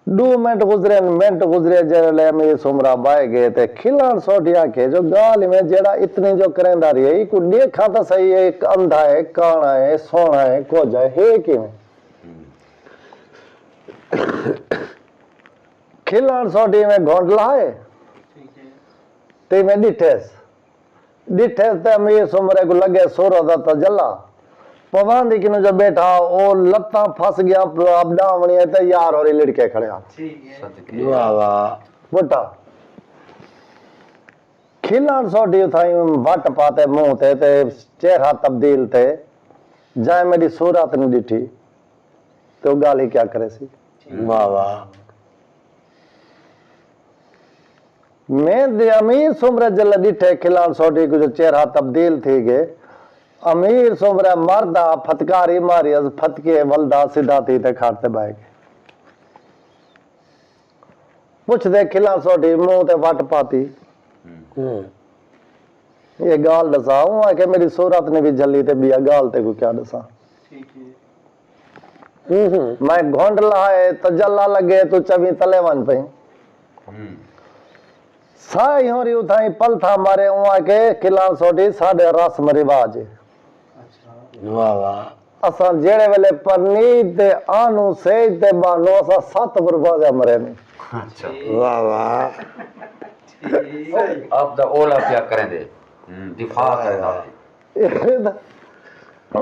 2 minute गुजरे जले मेरी सुमरा बाय गए थे खिलान सोटिया के जो गाल में जेड़ा इतने जो करेंदा रही को देखा तो सही है एक अंधा है काना है सोना है कोजा है कि खिलान सोटी में घोंटला है ते में डिठेस ते मेरी सुमरे को लगे सोरो दा तो जला पवांदी किनो जो बैठा ओ लत्ता फंस गया अब डावणी है तैयार हो रही लड़के खड़े वाह वाह बोटा खिलान सोटी उठाई वट पाते मुंह ते चेहरा तब्दील थे जाए मेरी सूरत नहीं दिठी तो गाली क्या करे सी वाह वाह मैं दे अमीर सुमरे जल दिठे खिलान सोटी को जो चेहरा तब्दील थी गए अमीर सोमरा मर्दा फटकारी मारी फटके वलदा सीधा थी ते खाते बाइक पूछ दे खिला सोटी मुंह ते वट पाती ये गाल दसा हूं कि मेरी सूरत ने भी जली ते बिया गाल ते को क्या दसा मैं घोंडला है तो जला लगे तो चवी तले वन पे साई हो रही उठाई पल था मारे हुआ के खिला सोटी साढ़े रस्म रिवाज वाह वाह असा जेड़े वेले परनी ते आनू से ते बानो असा 7 बरबाजा मरे ने अच्छा वाह वाह अब द ओला क्या करेंगे दिफा करना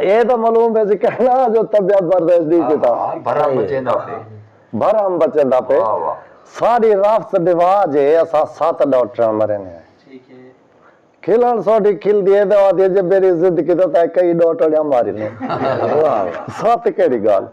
ये तो मालूम है जी कहना जो तबियत बर्दाश्त दी के था भरम बचेंदा पे सारी राफ्त रिवाज है असा 7 डॉक्टर मरे ने खिलान सोटी खिल दिए दवा दिए जब मेरी जिद की तो कई डॉक्टर मारी ने 7 केड़ी गाल